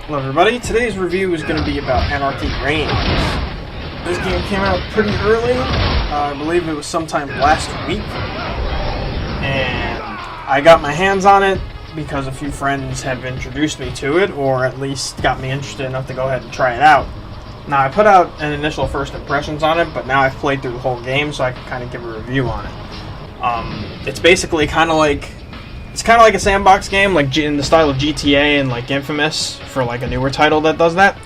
Hello everybody, today's review is going to be about Anarchy Reigns. This game came out pretty early, I believe it was sometime last week, and I got my hands on it because a few friends have introduced me to it, or at least got me interested enough to go ahead and try it out. Now I put out an initial first impressions on it, but now I've played through the whole game so I can kind of give a review on it. It's basically kind of like a sandbox game, like in the style of GTA and like Infamous, for like a newer title that does that,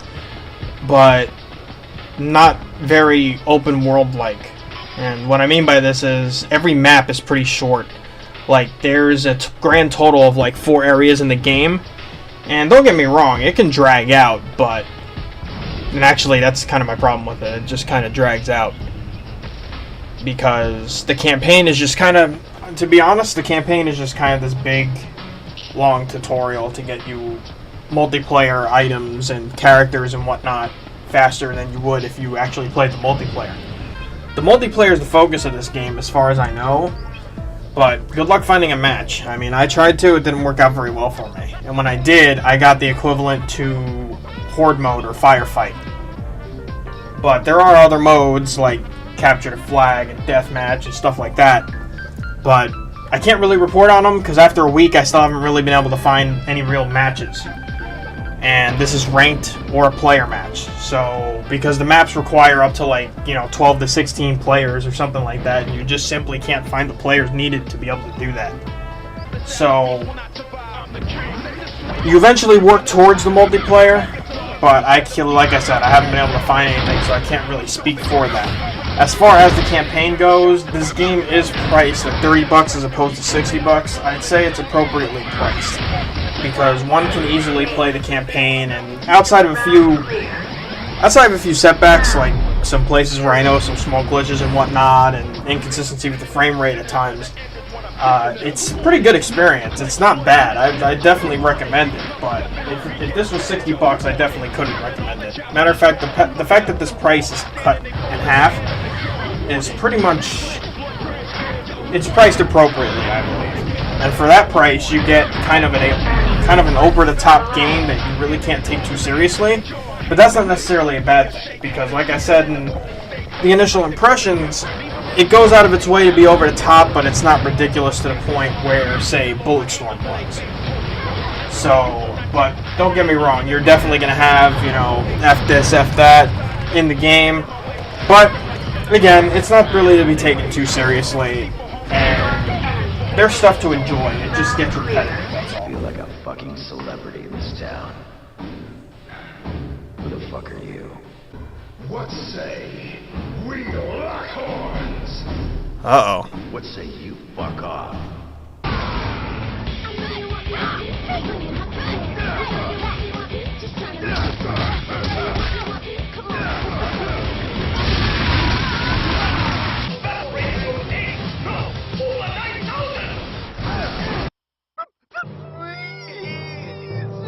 but not very open world like. And what I mean by this is every map is pretty short. Like there's a grand total of like 4 areas in the game, and don't get me wrong, it can drag out, and actually that's kind of my problem with it. It just kind of drags out because the campaign is just kind of, to be honest, the campaign is just kind of this big, long tutorial to get you multiplayer items and characters and whatnot faster than you would if you actually played the multiplayer. The multiplayer is the focus of this game as far as I know, but good luck finding a match. I mean, I tried to, it didn't work out very well for me. And when I did, I got the equivalent to Horde mode or Firefight. But there are other modes like Capture the Flag and Deathmatch and stuff like that. But I can't really report on them because after a week I still haven't really been able to find any real matches. And this is ranked or a player match. So, because the maps require up to 12 to 16 players or something like that, and you just simply can't find the players needed to be able to do that. So, you eventually work towards the multiplayer, but like I said, I haven't been able to find anything, so I can't really speak for that. As far as the campaign goes, this game is priced at $30 as opposed to $60. I'd say it's appropriately priced because one can easily play the campaign, and outside of a few setbacks, like some places where I know some small glitches and whatnot, and inconsistency with the frame rate at times, it's a pretty good experience. It's not bad. I definitely recommend it, but if this was $60, I definitely couldn't recommend it. Matter of fact, the fact that this price is cut in half is pretty much, it's priced appropriately, I believe. And for that price, you get kind of an over-the-top game that you really can't take too seriously. But that's not necessarily a bad thing, because like I said in the initial impressions, it goes out of its way to be over the top, but it's not ridiculous to the point where, say, Bulletstorm was. So, but don't get me wrong, you're definitely going to have, F this, F that in the game. But, again, it's not really to be taken too seriously, and there's stuff to enjoy. It just gets repetitive, that's all. I feel like a fucking celebrity in this town. Who the fuck are you? What say we lock horns? Uh-oh. What say you fuck off?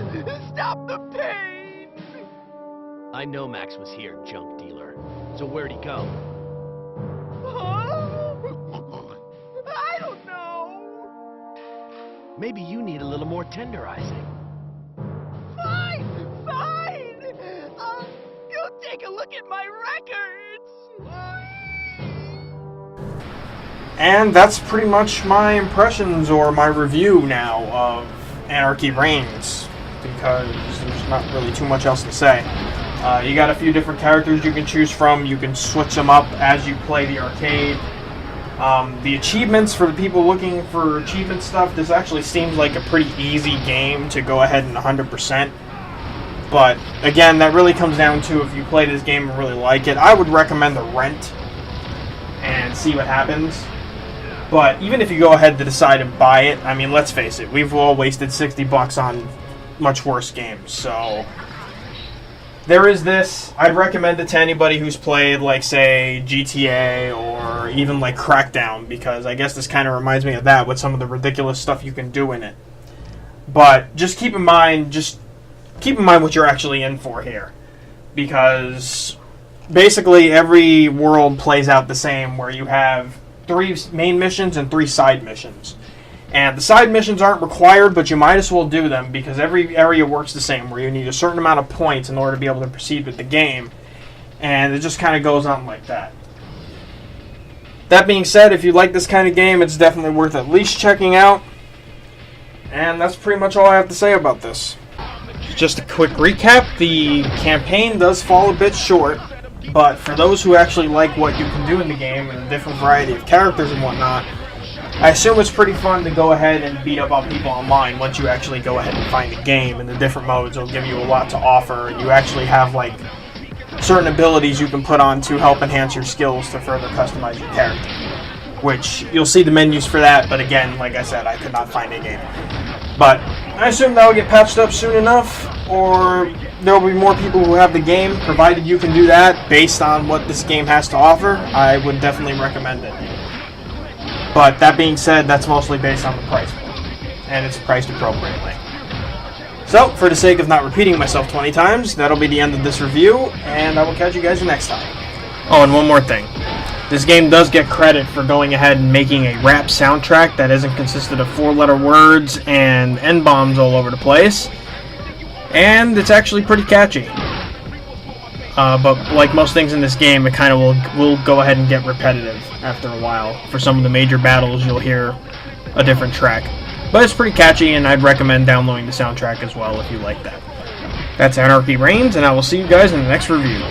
Please, stop the pain! I know Max was here, junk dealer. So where'd he go? I don't know. Maybe you need a little more tenderizing. Fine. Go take a look at my records. And that's pretty much my impressions or my review now of Anarchy Reigns, because there's not really too much else to say. You got a few different characters you can choose from. You can switch them up as you play the arcade. The achievements, for the people looking for achievement stuff, this actually seems like a pretty easy game to go ahead and 100%. But again, that really comes down to if you play this game and really like it. I would recommend the rent and see what happens. But even if you go ahead to decide to buy it, I mean, let's face it, we've all wasted $60 on much worse games, so there is this. I'd recommend it to anybody who's played, like, say, GTA or even, like, Crackdown, because I guess this kind of reminds me of that with some of the ridiculous stuff you can do in it. But just keep in mind what you're actually in for here, because basically every world plays out the same, where you have 3 main missions and 3 side missions. And the side missions aren't required, but you might as well do them because every area works the same, where you need a certain amount of points in order to be able to proceed with the game. And it just kind of goes on like that. That being said, if you like this kind of game, it's definitely worth at least checking out. And that's pretty much all I have to say about this. Just a quick recap, the campaign does fall a bit short, but for those who actually like what you can do in the game and a different variety of characters and whatnot, I assume it's pretty fun to go ahead and beat up on people online once you actually go ahead and find the game, and the different modes will give you a lot to offer. You actually have like certain abilities you can put on to help enhance your skills to further customize your character, which you'll see the menus for that, but again, like I said, I could not find a game. But I assume that will get patched up soon enough, or there will be more people who have the game, provided you can do that based on what this game has to offer. I would definitely recommend it. But that being said, that's mostly based on the price point, and it's priced appropriately. So, for the sake of not repeating myself 20 times, that'll be the end of this review, and I will catch you guys next time. Oh, and one more thing. This game does get credit for going ahead and making a rap soundtrack that isn't consisted of 4-letter words and N-bombs all over the place. And it's actually pretty catchy. But like most things in this game, it kind of will go ahead and get repetitive after a while. For some of the major battles, you'll hear a different track. But it's pretty catchy, and I'd recommend downloading the soundtrack as well if you like that. That's Anarchy Reigns, and I will see you guys in the next review.